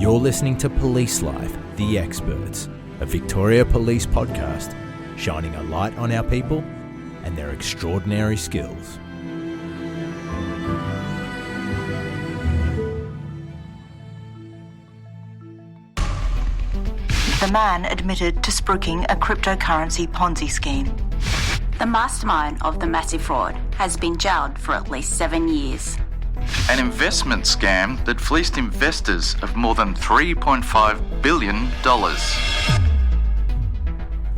You're listening to Police Life, The Experts, a Victoria Police podcast shining a light on our people and their extraordinary skills. The man admitted to spooking a cryptocurrency Ponzi scheme. The mastermind of the massive fraud has been jailed for at least 7 years. An investment scam that fleeced investors of more than $3.5 billion.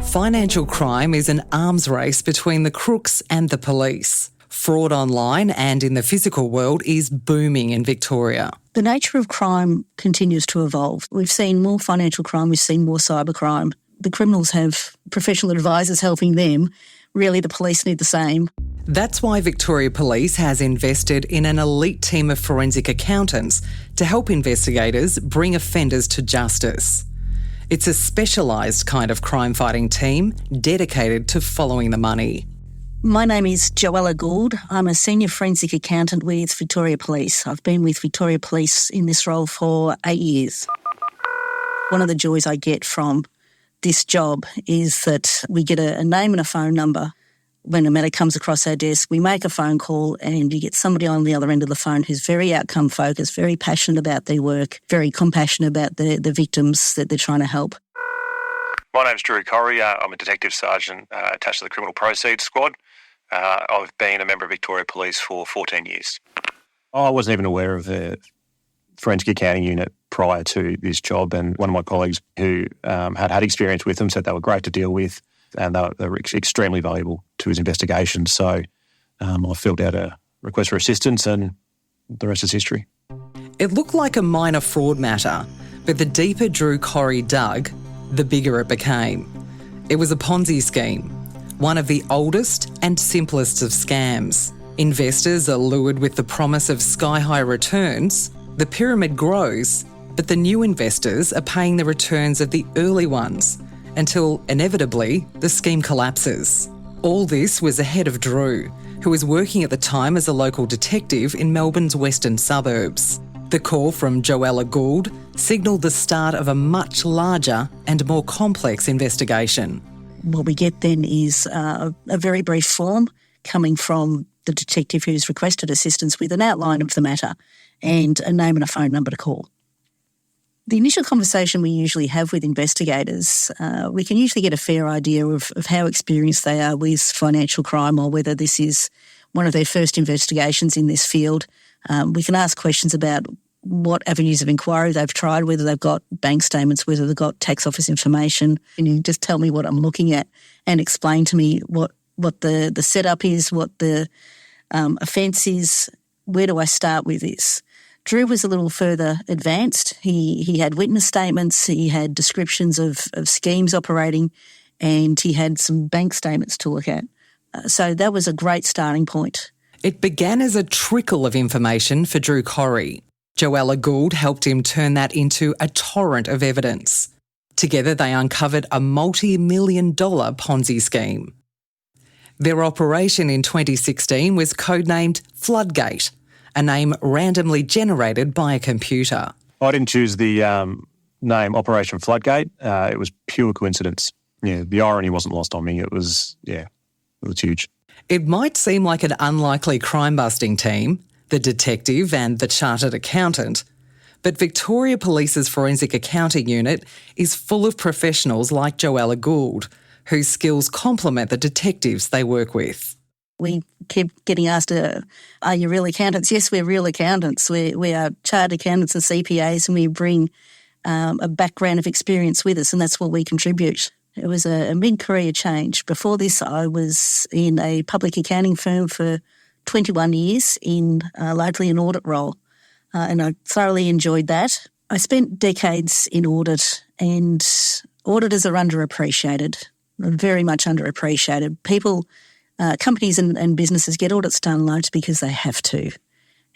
Financial crime is an arms race between the crooks and the police. Fraud online and in the physical world is booming in Victoria. The nature of crime continues to evolve. We've seen more financial crime, we've seen more cybercrime. The criminals have professional advisors helping them. Really, the police need the same. That's why Victoria Police has invested in an elite team of forensic accountants to help investigators bring offenders to justice. It's a specialised kind of crime-fighting team dedicated to following the money. My name is Joella Gould. I'm a senior forensic accountant with Victoria Police. I've been with Victoria Police in this role for 8 years. One of the joys I get from this job is that we get a name and a phone number. When a matter comes across our desk, we make a phone call and you get somebody on the other end of the phone who's very outcome focused, very passionate about their work, very compassionate about the victims that they're trying to help. My name's Drew Corrie. I'm a detective sergeant attached to the Criminal Proceeds Squad. I've been a member of Victoria Police for 14 years. I wasn't even aware of the forensic accounting unit prior to this job, and one of my colleagues who had experience with them said they were great to deal with and they were extremely valuable to his investigation. So I filled out a request for assistance and the rest is history. It looked like a minor fraud matter, but the deeper Drew Corrie dug, the bigger it became. It was a Ponzi scheme, one of the oldest and simplest of scams. Investors are lured with the promise of sky-high returns. The pyramid grows, but the new investors are paying the returns of the early ones until, inevitably, the scheme collapses. All this was ahead of Drew, who was working at the time as a local detective in Melbourne's western suburbs. The call from Joella Gould signalled the start of a much larger and more complex investigation. What we get then is a very brief form coming from the detective who's requested assistance with an outline of the matter and a name and a phone number to call. The initial conversation we usually have with investigators, we can usually get a fair idea of how experienced they are with financial crime or whether this is one of their first investigations in this field. We can ask questions about what avenues of inquiry they've tried, whether they've got bank statements, whether they've got tax office information. And you just tell me what I'm looking at and explain to me what the setup is, what the offence is, where do I start with this? Drew was a little further advanced. He had witness statements, he had descriptions of schemes operating, and he had some bank statements to look at. So that was a great starting point. It began as a trickle of information for Drew Corrie. Joella Gould helped him turn that into a torrent of evidence. Together they uncovered a multi-million-dollar Ponzi scheme. Their operation in 2016 was codenamed Floodgate, a name randomly generated by a computer. I didn't choose the name Operation Floodgate. It was pure coincidence. Yeah, the irony wasn't lost on me. It was huge. It might seem like an unlikely crime-busting team, the detective and the chartered accountant, but Victoria Police's Forensic Accounting Unit is full of professionals like Joella Gould, whose skills complement the detectives they work with. We keep getting asked, are you real accountants? Yes, we're real accountants. We are chartered accountants and CPAs, and we bring a background of experience with us, and that's what we contribute. It was a mid-career change. Before this, I was in a public accounting firm for 21 years in largely an audit role, and I thoroughly enjoyed that. I spent decades in audit, and auditors are underappreciated, very much underappreciated. People, companies and businesses get audits done largely because they have to,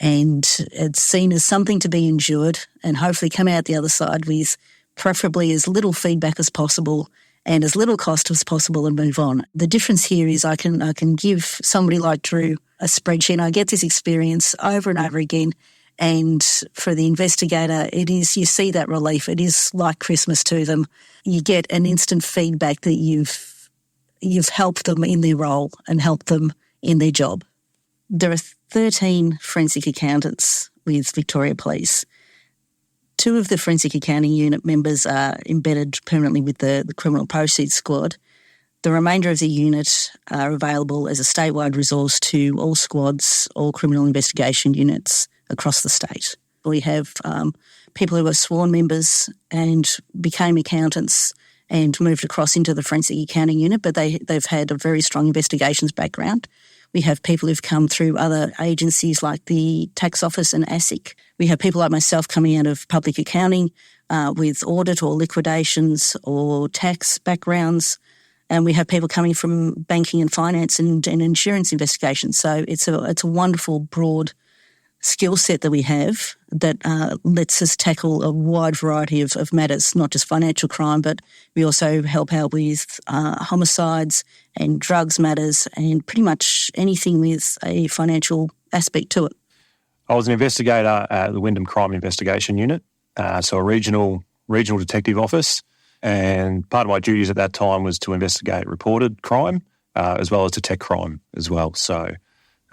and it's seen as something to be endured and hopefully come out the other side with preferably as little feedback as possible and as little cost as possible and move on. The difference here is I can give somebody like Drew a spreadsheet. I get this experience over and over again, And for the investigator, you see that relief. It is like Christmas to them. You get an instant feedback that you've helped them in their role and helped them in their job. There are 13 forensic accountants with Victoria Police. 2 of the forensic accounting unit members are embedded permanently with the criminal proceeds squad. The remainder of the unit are available as a statewide resource to all squads, all criminal investigation units across the state. We have people who are sworn members and became accountants and moved across into the forensic accounting unit, but they've had a very strong investigations background. We have people who've come through other agencies like the Tax Office and ASIC. We have people like myself coming out of public accounting with audit or liquidations or tax backgrounds. And we have people coming from banking and finance and insurance investigations. So it's a wonderful, broad skill set that we have that lets us tackle a wide variety of matters, not just financial crime, but we also help out with homicides and drugs matters and pretty much anything with a financial aspect to it. I was an investigator at the Wyndham Crime Investigation Unit, so a regional detective office, and part of my duties at that time was to investigate reported crime as well as detect crime as well. So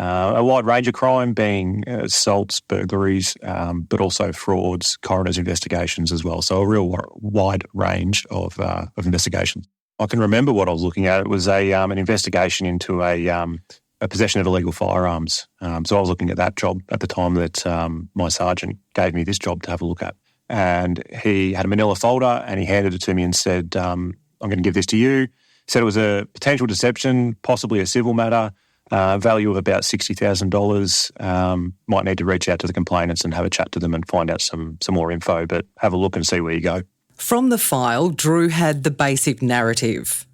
a wide range of crime being assaults, burglaries, but also frauds, coroner's investigations as well. So a real wide range of investigations. I can remember what I was looking at. It was an investigation into a possession of illegal firearms. So I was looking at that job at the time that my sergeant gave me this job to have a look at. And he had a manila folder and he handed it to me and said, I'm going to give this to you. He said it was a potential deception, possibly a civil matter, value of about $60,000. Might need to reach out to the complainants and have a chat to them and find out some more info, but have a look and see where you go. From the file, Drew had the basic narrative.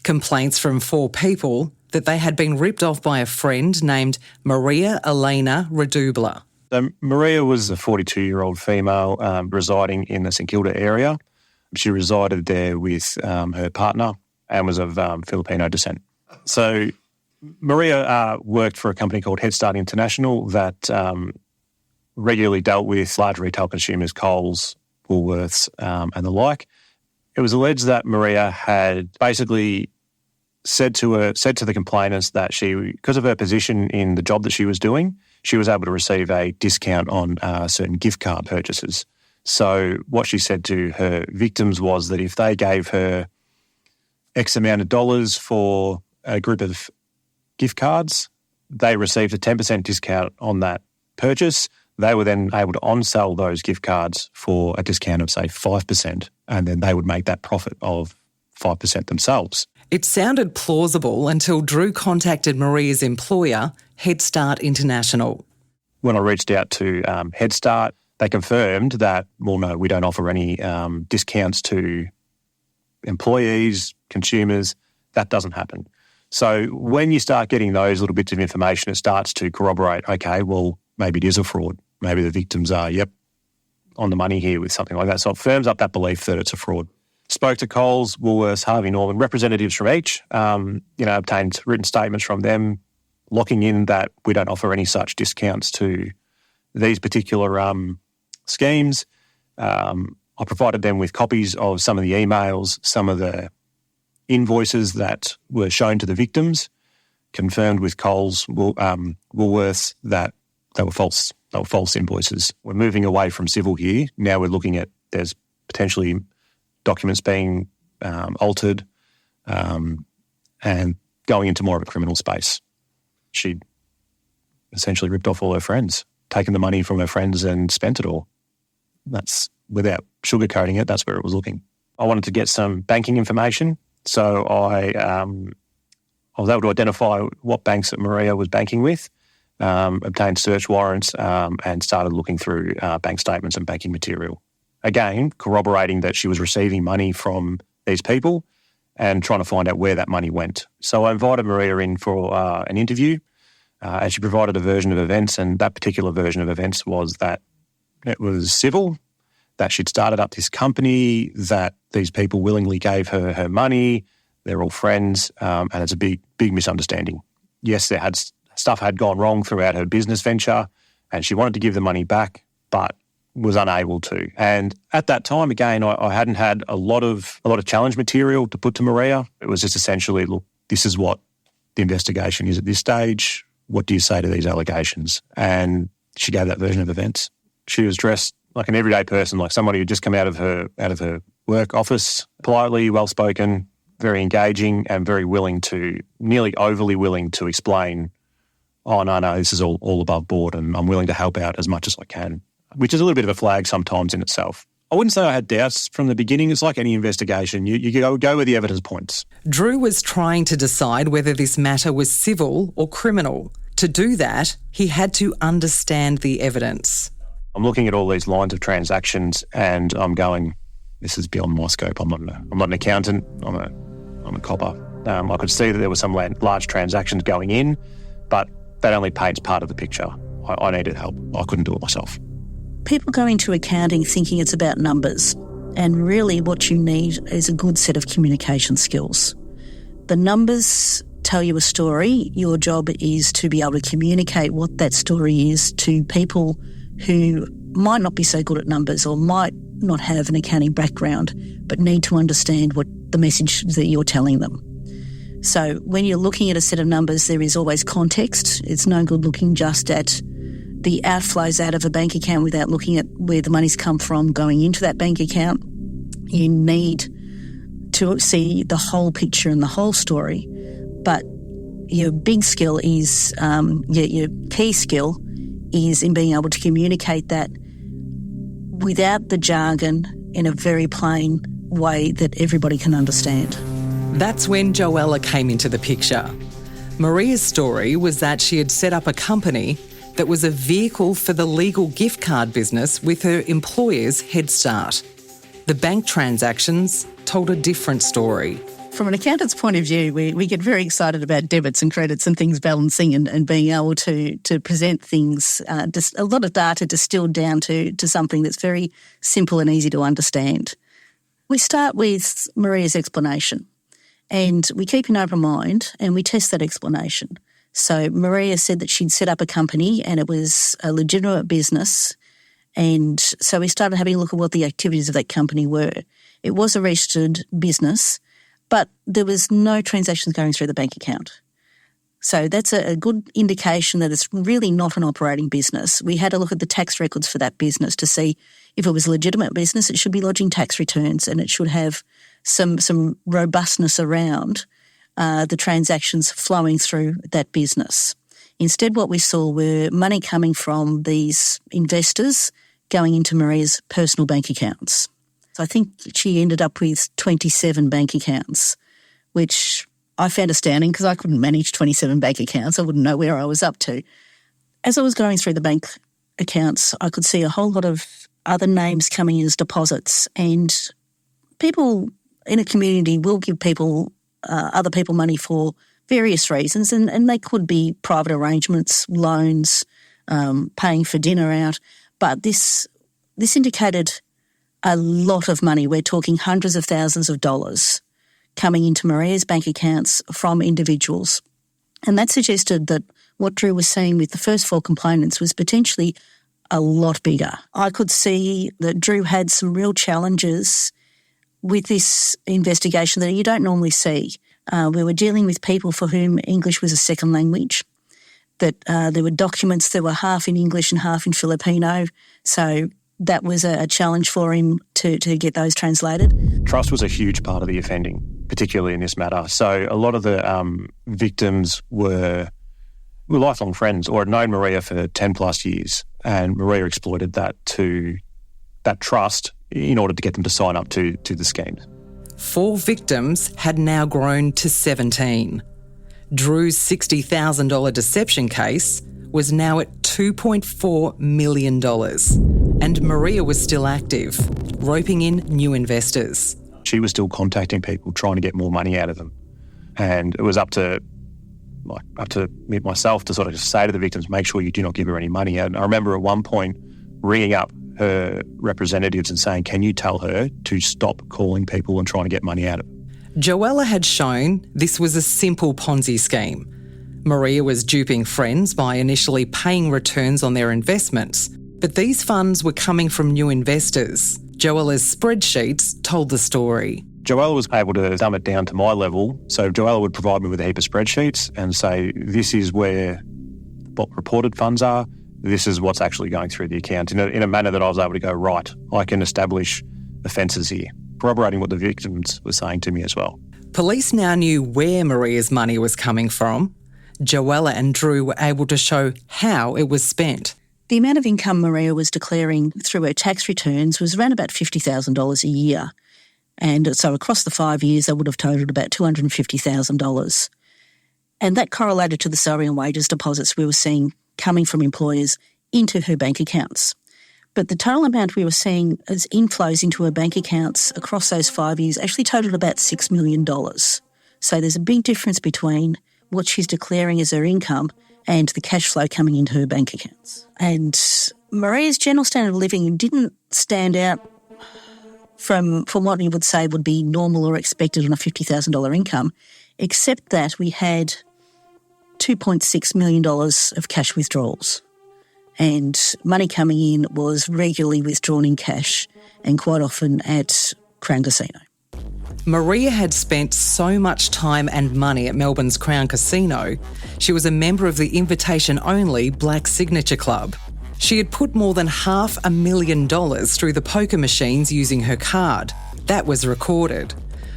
Complaints from 4 people that they had been ripped off by a friend named Maria Elena Redubla. So Maria was a 42-year-old female residing in the St Kilda area. She resided there with her partner and was of Filipino descent. So Maria worked for a company called Head Start International that regularly dealt with large retail consumers, Coles, Woolworths and the like. It was alleged that Maria had basically said to the complainants that because of her position in the job that she was doing, she was able to receive a discount on certain gift card purchases. So what she said to her victims was that if they gave her X amount of dollars for a group of gift cards, they received a 10% discount on that purchase. They were then able to on-sell those gift cards for a discount of, say, 5%, and then they would make that profit of 5% themselves. It sounded plausible until Drew contacted Maria's employer, Head Start International. When I reached out to Head Start, they confirmed that, well, no, we don't offer any discounts to employees, consumers. That doesn't happen. So when you start getting those little bits of information, it starts to corroborate, okay, well, maybe it is a fraud. Maybe the victims are, on the money here with something like that. So it firms up that belief that it's a fraud. Spoke to Coles, Woolworths, Harvey Norman, representatives from each, obtained written statements from them, locking in that we don't offer any such discounts to these particular schemes. I provided them with copies of some of the emails, some of the invoices that were shown to the victims, confirmed with Coles, Woolworths that they were false. They were false invoices. We're moving away from civil here. Now we're looking at there's potentially documents being altered and going into more of a criminal space. She essentially ripped off all her friends, taken the money from her friends and spent it all. That's, without sugarcoating it, that's where it was looking. I wanted to get some banking information, so I was able to identify what banks that Maria was banking with, obtained search warrants and started looking through bank statements and banking material. Again, corroborating that she was receiving money from these people and trying to find out where that money went. So I invited Maria in for an interview and she provided a version of events, and that particular version of events was that it was civil, that she'd started up this company, that these people willingly gave her money, they're all friends, and it's a big misunderstanding. Yes, stuff had gone wrong throughout her business venture, and she wanted to give the money back, but was unable to. And at that time, again, I hadn't had a lot of challenge material to put to Maria. It was just essentially, look, this is what the investigation is at this stage. What do you say to these allegations? And she gave that version of events. She was dressed like an everyday person, like somebody who'd just come out of her work office, politely, well-spoken, very engaging, and very willing to, nearly overly willing to explain, oh, no, this is all above board and I'm willing to help out as much as I can, which is a little bit of a flag sometimes in itself. I wouldn't say I had doubts from the beginning. It's like any investigation. You go where the evidence points. Drew was trying to decide whether this matter was civil or criminal. To do that, he had to understand the evidence. I'm looking at all these lines of transactions and I'm going, this is beyond my scope. I'm not an accountant. I'm a copper. I could see that there were some large transactions going in, but that only paints part of the picture. I needed help. I couldn't do it myself. People go into accounting thinking it's about numbers, and really what you need is a good set of communication skills. The numbers tell you a story. Your job is to be able to communicate what that story is to people who might not be so good at numbers or might not have an accounting background, but need to understand what the message that you're telling them. So when you're looking at a set of numbers, there is always context. It's no good looking just at the outflows out of a bank account without looking at where the money's come from going into that bank account. You need to see the whole picture and the whole story. But your big skill is, your key skill is in being able to communicate that without the jargon in a very plain way that everybody can understand. That's when Joella came into the picture. Maria's story was that she had set up a company that was a vehicle for the legal gift card business with her employer's head start. The bank transactions told a different story. From an accountant's point of view, we get very excited about debits and credits and things balancing and being able to present things, just a lot of data distilled down to something that's very simple and easy to understand. We start with Maria's explanation and we keep an open mind and we test that explanation. So Maria said that she'd set up a company and it was a legitimate business, and so we started having a look at what the activities of that company were. It was a registered business, but there was no transactions going through the bank account. So that's a good indication that it's really not an operating business. We had a look at the tax records for that business to see if it was a legitimate business, it should be lodging tax returns and it should have some robustness around the transactions flowing through that business. Instead, what we saw were money coming from these investors going into Maria's personal bank accounts. So I think she ended up with 27 bank accounts, which I found astounding because I couldn't manage 27 bank accounts. I wouldn't know where I was up to. As I was going through the bank accounts, I could see a whole lot of other names coming in as deposits, and people in a community will give other people money for various reasons, and they could be private arrangements, loans, paying for dinner out. But this indicated a lot of money. We're talking hundreds of thousands of dollars coming into Maria's bank accounts from individuals. And that suggested that what Drew was seeing with the first 4 complainants was potentially a lot bigger. I could see that Drew had some real challenges with this investigation that you don't normally see. We were dealing with people for whom English was a second language, that there were documents that were half in English and half in Filipino, so that was a challenge for him to get those translated. Trust was a huge part of the offending, particularly in this matter. So a lot of the victims were lifelong friends or had known Maria for 10 plus years, and Maria exploited that trust in order to get them to sign up to the schemes. 4 victims had now grown to 17. Drew's $60,000 deception case was now at $2.4 million. And Maria was still active, roping in new investors. She was still contacting people, trying to get more money out of them. And it was up to me myself to sort of just say to the victims, make sure you do not give her any money. And I remember at one point ringing up her representatives and saying, can you tell her to stop calling people and trying to get money out of them? Joella had shown this was a simple Ponzi scheme, Maria was duping friends by initially paying returns on their investments, but these funds were coming from new investors. Joella's spreadsheets told the story. Joella was able to dumb it down to my level. So Joella would provide me with a heap of spreadsheets and say, this is where what reported funds are, this is what's actually going through the account, in a manner that I was able to go, right, I can establish offences here, corroborating what the victims were saying to me as well. Police now knew where Maria's money was coming from. Joella and Drew were able to show how it was spent. The amount of income Maria was declaring through her tax returns was around about $50,000 a year. And so across the 5 years, that would have totaled about $250,000. And that correlated to the salary and wages deposits we were seeing coming from employers into her bank accounts. But the total amount we were seeing as inflows into her bank accounts across those 5 years actually totaled about $6 million. So there's a big difference between what she's declaring as her income and the cash flow coming into her bank accounts. And Maria's general standard of living didn't stand out from what you would say would be normal or expected on a $50,000 income, except that we had $2.6 million of cash withdrawals. And money coming in was regularly withdrawn in cash and quite often at Crown Casino. Maria had spent so much time and money at Melbourne's Crown Casino, she was a member of the invitation-only Black Signature Club. She had put more than $500,000 through the poker machines using her card. That was recorded.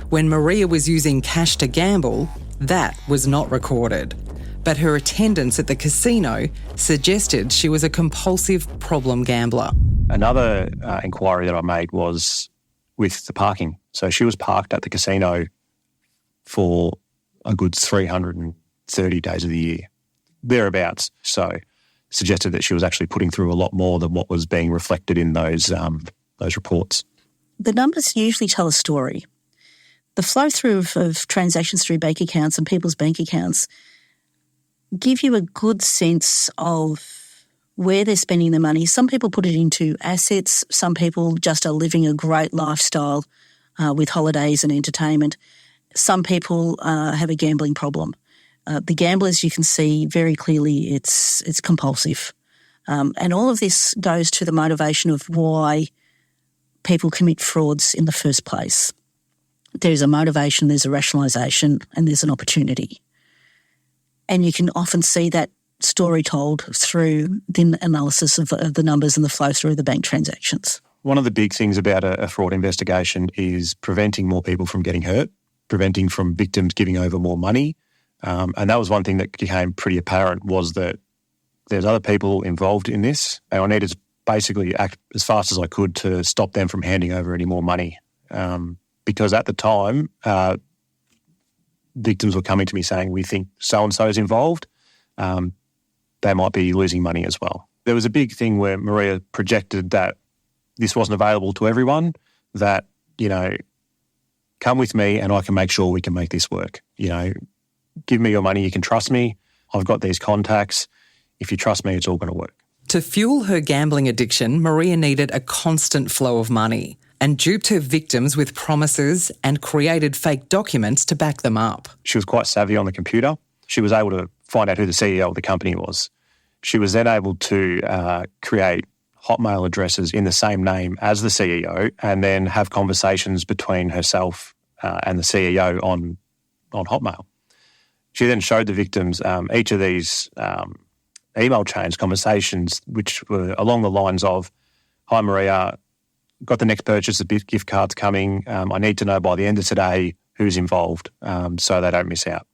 When Maria was using cash to gamble, that was not recorded. But her attendance at the casino suggested she was a compulsive problem gambler. Another inquiry that I made was with the parking. So she was parked at the casino for a good 330 days of the year, thereabouts. So suggested that she was actually putting through a lot more than what was being reflected in those reports. The numbers usually tell a story. The flow through of transactions through bank accounts and people's bank accounts give you a good sense of where they're spending their money. Some people put it into assets. Some people just are living a great lifestyle with holidays and entertainment. Some people have a gambling problem. The gamblers, you can see very clearly it's compulsive. And all of this goes to the motivation of why people commit frauds in the first place. There's a motivation, there's a rationalisation, and there's an opportunity. And you can often see that story told through the analysis of the numbers and the flow through the bank transactions. One of the big things about a fraud investigation is preventing more people from getting hurt, preventing from victims giving over more money. And that was one thing that became pretty apparent, was that there's other people involved in this, and I needed to basically act as fast as I could to stop them from handing over any more money. Because at the time, victims were coming to me saying, we think so-and-so is involved. They might be losing money as well. There was a big thing where Maria projected that this wasn't available to everyone, that, come with me and I can make sure we can make this work. Give me your money, you can trust me. I've got these contacts. If you trust me, it's all going to work. To fuel her gambling addiction, Maria needed a constant flow of money and duped her victims with promises and created fake documents to back them up. She was quite savvy on the computer. She was able to find out who the CEO of the company was. She was then able to create Hotmail addresses in the same name as the CEO and then have conversations between herself and the CEO on Hotmail. She then showed the victims each of these email chains, conversations, which were along the lines of, "Hi Maria, got the next purchase of gift cards coming. I need to know by the end of today who's involved so they don't miss out."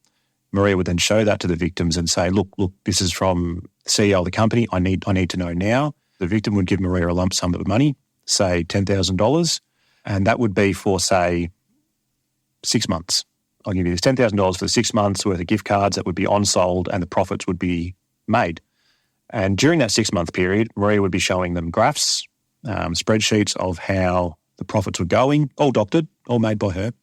Maria would then show that to the victims and say, look, this is from the CEO of the company. I need to know now. The victim would give Maria a lump sum of money, say $10,000, and that would be for, say, 6 months. I'll give you this $10,000 for 6 months worth of gift cards that would be on-sold and the profits would be made. And during that 6-month period, Maria would be showing them graphs, spreadsheets of how the profits were going, all doctored, all made by her,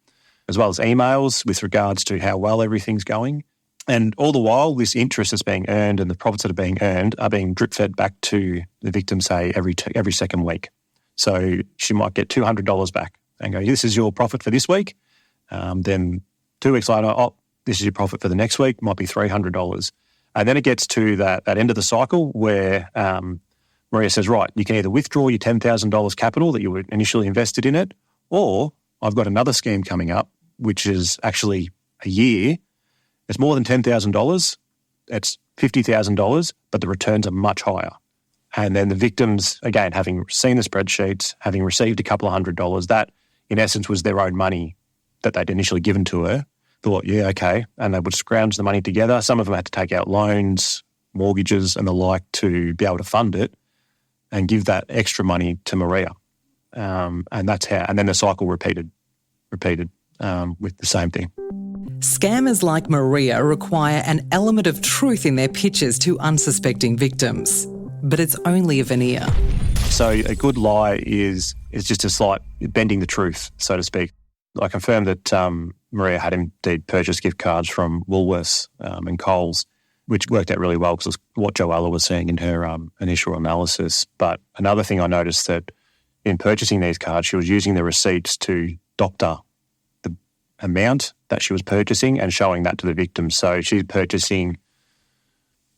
as well as emails with regards to how well everything's going. And all the while, this interest that's being earned and the profits that are being earned are being drip-fed back to the victim, say, every second week. So she might get $200 back and go, this is your profit for this week. Then 2 weeks later, this is your profit for the next week, might be $300. And then it gets to that end of the cycle where Maria says, right, you can either withdraw your $10,000 capital that you were initially invested in it, or I've got another scheme coming up, which is actually a year. It's more than $10,000. It's $50,000, but the returns are much higher. And then the victims, again, having seen the spreadsheets, having received a couple of $100s, that in essence was their own money that they'd initially given to her, thought, yeah, okay. And they would scrounge the money together. Some of them had to take out loans, mortgages and the like to be able to fund it and give that extra money to Maria. And that's how, and then the cycle repeated with the same thing. Scammers like Maria require an element of truth in their pitches to unsuspecting victims, but it's only a veneer. So a good lie is just a slight bending the truth, so to speak. I confirmed that Maria had indeed purchased gift cards from Woolworths and Coles, which worked out really well because it's what Joella was seeing in her initial analysis. But another thing I noticed that in purchasing these cards, she was using the receipts to doctor the amount that she was purchasing and showing that to the victim. So she's purchasing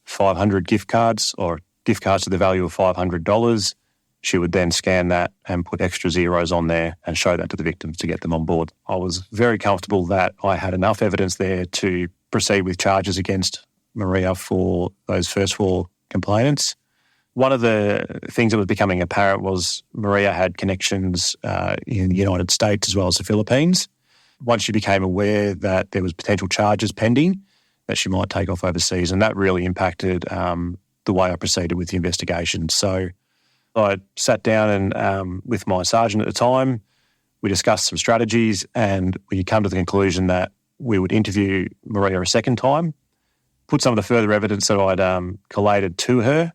500 gift cards or gift cards to the value of $500. She would then scan that and put extra zeros on there and show that to the victims to get them on board. I was very comfortable that I had enough evidence there to proceed with charges against Maria for those first 4 complainants. One of the things that was becoming apparent was Maria had connections in the United States as well as the Philippines. Once she became aware that there was potential charges pending, that she might take off overseas, and that really impacted the way I proceeded with the investigation. So I sat down and with my sergeant at the time, we discussed some strategies and we come to the conclusion that we would interview Maria a second time, put some of the further evidence that I'd collated to her,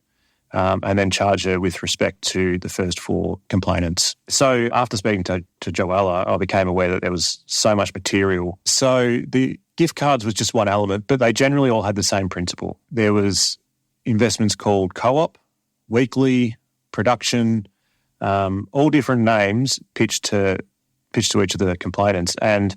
and then charge her with respect to the first 4 complainants. So after speaking to Joella, I became aware that there was so much material. So the gift cards was just one element, but they generally all had the same principle. There was investments called co-op, weekly, production, all different names pitched to each of the complainants. And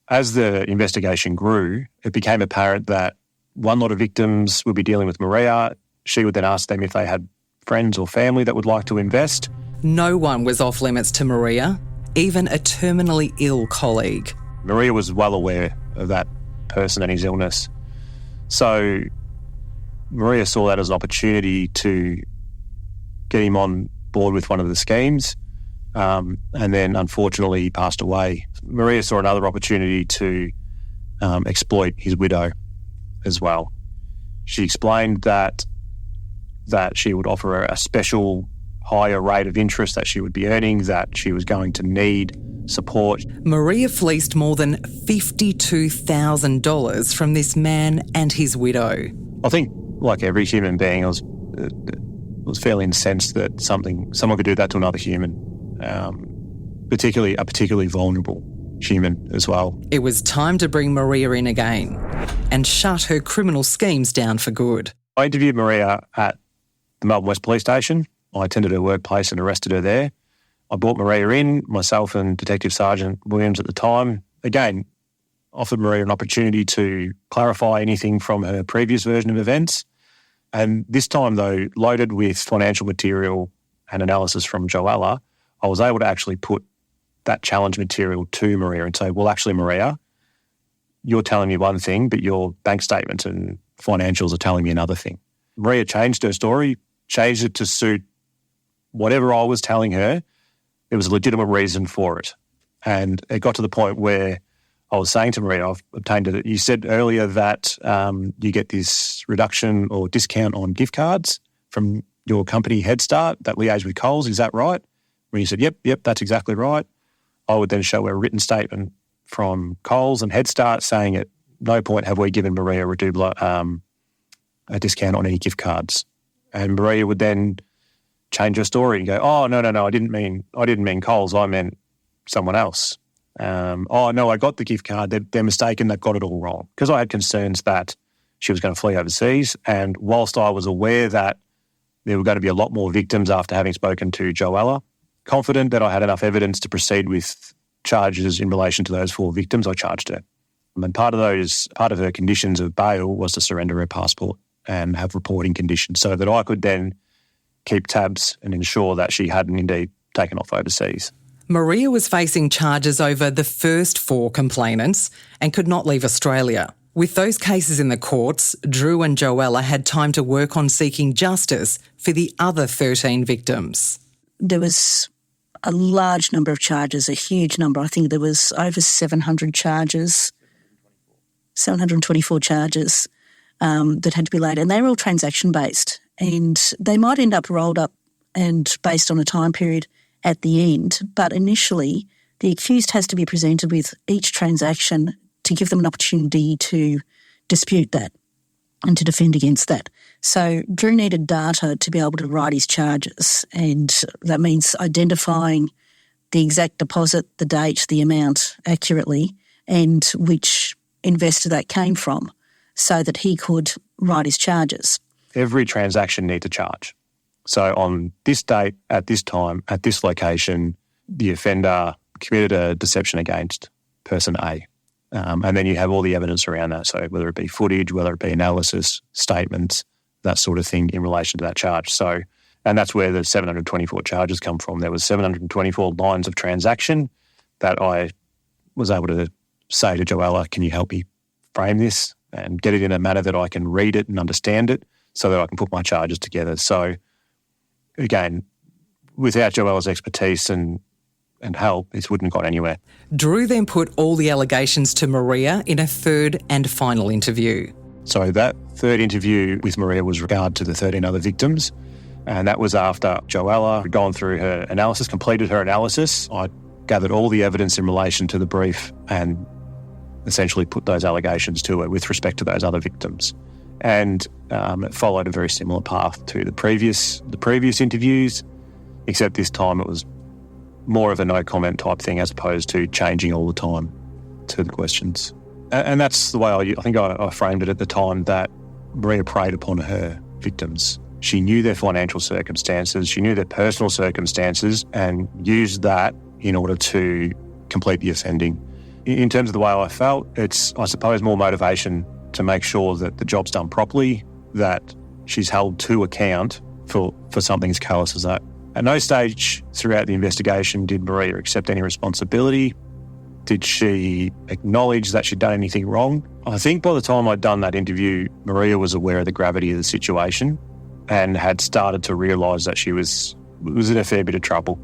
as the investigation grew, it became apparent that one lot of victims would be dealing with Maria. She would then ask them if they had friends or family that would like to invest. No one was off limits to Maria, even a terminally ill colleague. Maria was well aware of that person and his illness. So Maria saw that as an opportunity to get him on board with one of the schemes, and then unfortunately he passed away. Maria saw another opportunity to exploit his widow as well. She explained that she would offer her a special higher rate of interest that she would be earning, that she was going to need support. Maria fleeced more than $52,000 from this man and his widow. I think, like every human being, I was fairly incensed that someone could do that to another human, particularly a particularly vulnerable human as well. It was time to bring Maria in again and shut her criminal schemes down for good. I interviewed Maria at the Melbourne West Police Station. I attended her workplace and arrested her there. I brought Maria in, myself and Detective Sergeant Williams at the time. Again, offered Maria an opportunity to clarify anything from her previous version of events. And this time, though, loaded with financial material and analysis from Joella, I was able to actually put that challenge material to Maria and say, well, actually, Maria, you're telling me one thing, but your bank statements and financials are telling me another thing. Maria changed her story, changed it to suit whatever I was telling her. There was a legitimate reason for it. And it got to the point where I was saying to Maria, I've obtained it. You said earlier that you get this reduction or discount on gift cards from your company Head Start that liaise with Coles. Is that right? Maria said, yep, that's exactly right. I would then show her a written statement from Coles and Head Start saying at no point have we given Maria a discount on any gift cards. And Maria would then change her story and go, oh, no, I didn't mean Coles, I meant someone else. Oh, no, I got the gift card. They're mistaken. They've got it all wrong. Because I had concerns that she was going to flee overseas. And whilst I was aware that there were going to be a lot more victims after having spoken to Joella, confident that I had enough evidence to proceed with charges in relation to those 4 victims, I charged her And part of her conditions of bail was to surrender her passport and have reporting conditions so that I could then keep tabs and ensure that she hadn't indeed taken off overseas. Maria was facing charges over the first 4 complainants and could not leave Australia. With those cases in the courts, Drew and Joella had time to work on seeking justice for the other 13 victims. There was a large number of charges, a huge number. I think there was over 700 charges, 724 charges that had to be laid, and they were all transaction-based, and they might end up rolled up and based on a time period at the end, but initially the accused has to be presented with each transaction to give them an opportunity to dispute that and to defend against that. So Drew needed data to be able to write his charges, and that means identifying the exact deposit, the date, the amount accurately, and which investor that came from so that he could write his charges. Every transaction needs a charge. So on this date, at this time, at this location, the offender committed a deception against person A. And then you have all the evidence around that. So whether it be footage, whether it be analysis, statements, that sort of thing in relation to that charge. So, and that's where the 724 charges come from. There was 724 lines of transaction that I was able to say to Joella, can you help me frame this and get it in a manner that I can read it and understand it so that I can put my charges together. So again, without Joella's expertise and help, this wouldn't have got anywhere. Drew then put all the allegations to Maria in a third and final interview. So that third interview with Maria was regard to the 13 other victims, and that was after Joella had gone through her analysis, completed her analysis. I gathered all the evidence in relation to the brief and essentially put those allegations to her with respect to those other victims. And it followed a very similar path to the previous interviews, except this time it was more of a no-comment type thing as opposed to changing all the time to the questions. And that's the way I think I framed it at the time, that Maria preyed upon her victims. She knew their financial circumstances, she knew their personal circumstances, and used that in order to complete the offending. In terms of the way I felt, it's, I suppose, more motivation to make sure that the job's done properly, that she's held to account for something as callous as that. At no stage throughout the investigation did Maria accept any responsibility. Did she acknowledge that she'd done anything wrong? I think by the time I'd done that interview, Maria was aware of the gravity of the situation and had started to realise that she was in a fair bit of trouble.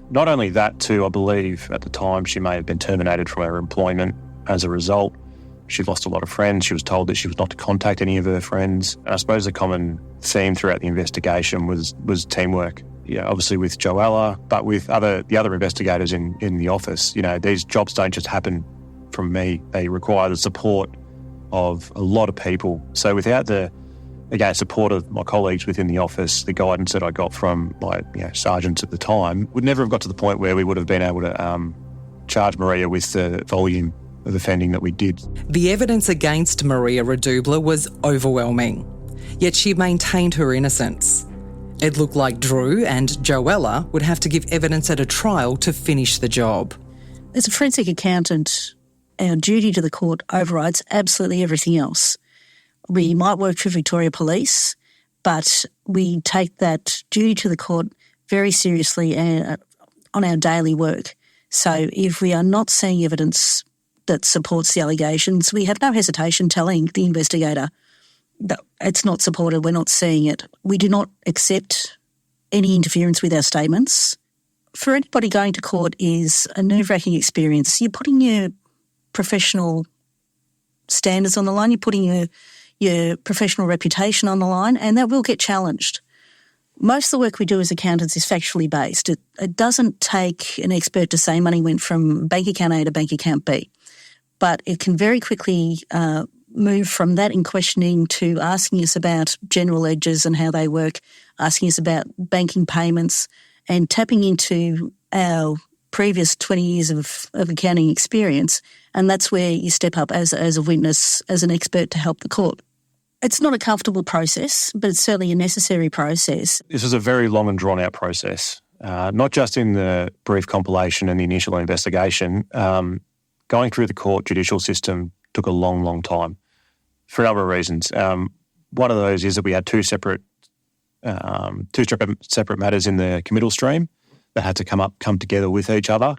Not only that too, I believe at the time she may have been terminated from her employment as a result. She'd lost a lot of friends. She was told that she was not to contact any of her friends. And I suppose the common theme throughout the investigation was teamwork. Yeah, obviously with Joella, but with the other investigators in the office. You know, these jobs don't just happen from me. They require the support of a lot of people. So without the support of my colleagues within the office, the guidance that I got from my sergeants at the time, would never have got to the point where we would have been able to charge Maria with the volume of offending that we did. The evidence against Maria Redubler was overwhelming, yet she maintained her innocence. It looked like Drew and Joella would have to give evidence at a trial to finish the job. As a forensic accountant, our duty to the court overrides absolutely everything else. We might work for Victoria Police, but we take that duty to the court very seriously on our daily work. So if we are not seeing evidence that supports the allegations, we have no hesitation telling the investigator that it's not supported, we're not seeing it. We do not accept any interference with our statements. For anybody going to court is a nerve-wracking experience. You're putting your professional standards on the line, you're putting your professional reputation on the line, and that will get challenged. Most of the work we do as accountants is factually based. It doesn't take an expert to say money went from bank account A to bank account B, but it can very quickly move from that in questioning to asking us about general ledgers and how they work, asking us about banking payments, and tapping into our previous 20 years of accounting experience. And that's where you step up as a witness, as an expert to help the court. It's not a comfortable process, but it's certainly a necessary process. This was a very long and drawn-out process, not just in the brief compilation and the initial investigation. Going through the court judicial system took a long, long time for a number of reasons. One of those is that we had two separate matters in the committal stream that had to come together with each other.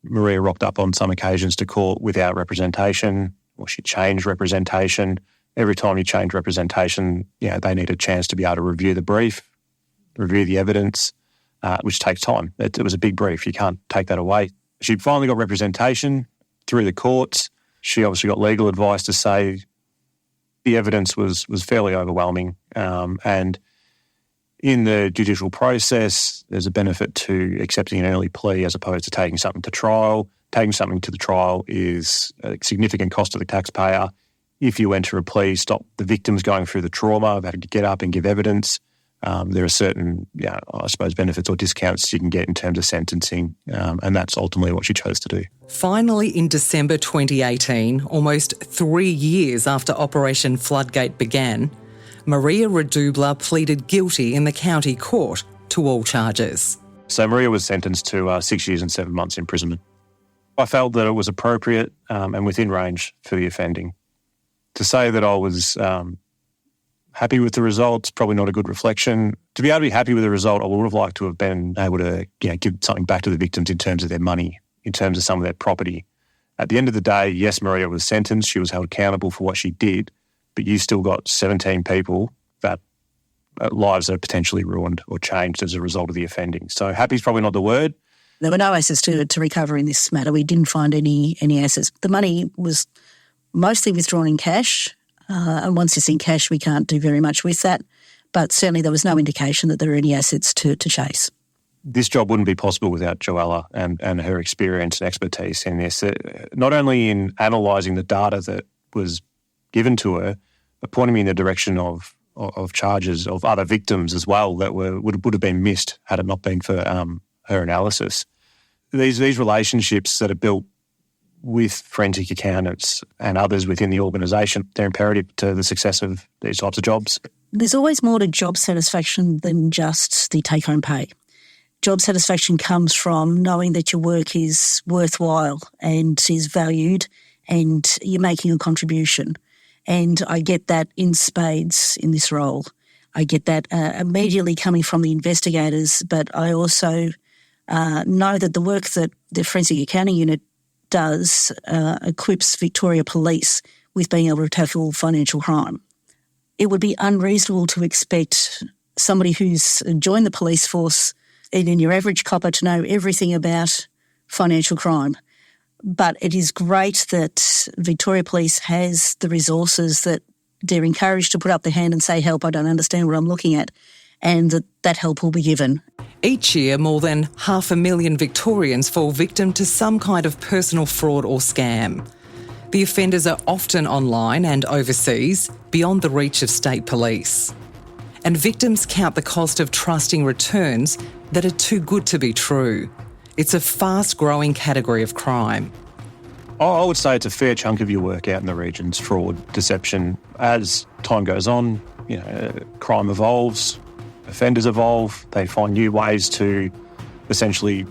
Maria rocked up on some occasions to court without representation, or she changed representation. Every time you change representation, they need a chance to be able to review the brief, review the evidence, which takes time. It was a big brief. You can't take that away. She finally got representation through the courts. She obviously got legal advice to say the evidence was fairly overwhelming. And in the judicial process, there's a benefit to accepting an early plea as opposed to taking something to trial. Taking something to the trial is a significant cost to the taxpayer. If you enter a plea, stop the victims going through the trauma of having to get up and give evidence. There are certain, benefits or discounts you can get in terms of sentencing, and that's ultimately what she chose to do. Finally, in December 2018, almost 3 years after Operation Floodgate began, Maria Redoubler pleaded guilty in the county court to all charges. So Maria was sentenced to 6 years and 7 months imprisonment. I felt that it was appropriate and within range for the offending. To say that I was happy with the results, probably not a good reflection. To be able to be happy with the result, I would have liked to have been able to give something back to the victims in terms of their money, in terms of some of their property. At the end of the day, yes, Maria was sentenced. She was held accountable for what she did, but you still got 17 people that lives are potentially ruined or changed as a result of the offending. So happy is probably not the word. There were no assets to recover in this matter. We didn't find any assets. The money was mostly withdrawn in cash, and once it's in cash, we can't do very much with that. But certainly there was no indication that there were any assets to chase. This job wouldn't be possible without Joella and her experience and expertise in this, not only in analysing the data that was given to her, but pointing me in the direction of charges of other victims as well that would have been missed had it not been for her analysis. These relationships that are built with forensic accountants and others within the organisation, they're imperative to the success of these types of jobs. There's always more to job satisfaction than just the take-home pay. Job satisfaction comes from knowing that your work is worthwhile and is valued and you're making a contribution. And I get that in spades in this role. I get that immediately coming from the investigators, but I also know that the work that the Forensic Accounting Unit does equips Victoria Police with being able to tackle financial crime. It would be unreasonable to expect somebody who's joined the police force and in your average copper to know everything about financial crime. But it is great that Victoria Police has the resources that they're encouraged to put up their hand and say, help, I don't understand what I'm looking at, and that help will be given. Each year, more than 500,000 Victorians fall victim to some kind of personal fraud or scam. The offenders are often online and overseas, beyond the reach of state police. And victims count the cost of trusting returns that are too good to be true. It's a fast-growing category of crime. I would say it's a fair chunk of your work out in the regions, fraud, deception. As time goes on, crime evolves, offenders evolve, they find new ways to essentially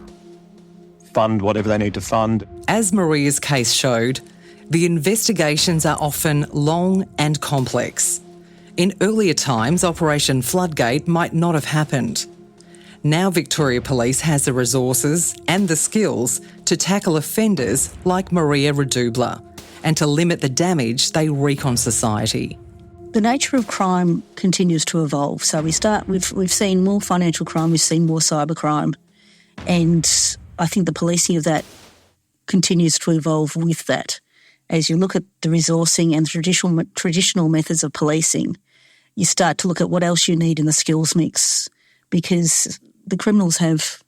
fund whatever they need to fund. As Maria's case showed, the investigations are often long and complex. In earlier times, Operation Floodgate might not have happened. Now Victoria Police has the resources and the skills to tackle offenders like Maria Redoubler and to limit the damage they wreak on society. The nature of crime continues to evolve. So we've seen more financial crime, we've seen more cybercrime, and I think the policing of that continues to evolve with that. As you look at the resourcing and traditional methods of policing, you start to look at what else you need in the skills mix, because the criminals have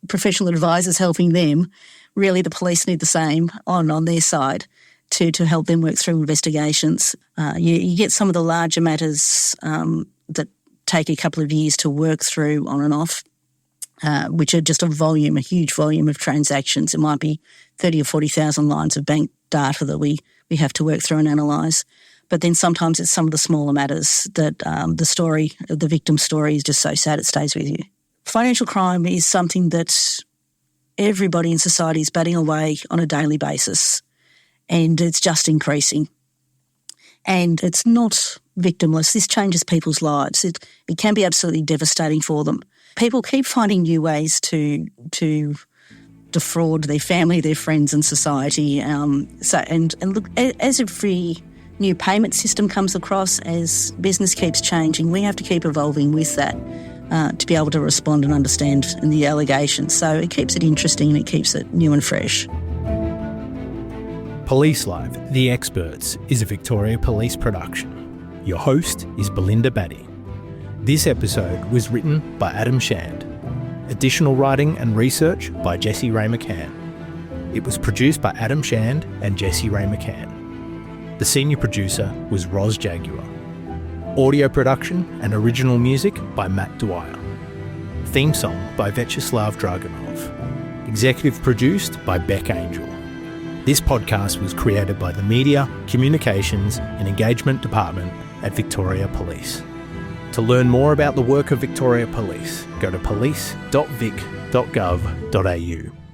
professional advisors helping them. Really, the police need the same on their side to help them work through investigations. You get some of the larger matters that take a couple of years to work through on and off, which are just a huge volume of transactions. It might be 30 or 40,000 lines of bank data that we have to work through and analyse. But then sometimes it's some of the smaller matters that the victim's story is just so sad it stays with you. Financial crime is something that everybody in society is batting away on a daily basis. and it's just increasing. And it's not victimless. This changes people's lives. It can be absolutely devastating for them. People keep finding new ways to defraud their family, their friends and society. And look, as every new payment system comes across, as business keeps changing, we have to keep evolving with that to be able to respond and understand the allegations. So it keeps it interesting and it keeps it new and fresh. Police Live, The Experts, is a Victoria Police production. Your host is Belinda Batty. This episode was written by Adam Shand. Additional writing and research by Jessie Ray McCann. It was produced by Adam Shand and Jessie Ray McCann. The senior producer was Roz Jaguar. Audio production and original music by Matt Dwyer. Theme song by Vyacheslav Dragunov. Executive produced by Beck Angel. This podcast was created by the Media, Communications and Engagement Department at Victoria Police. To learn more about the work of Victoria Police, go to police.vic.gov.au.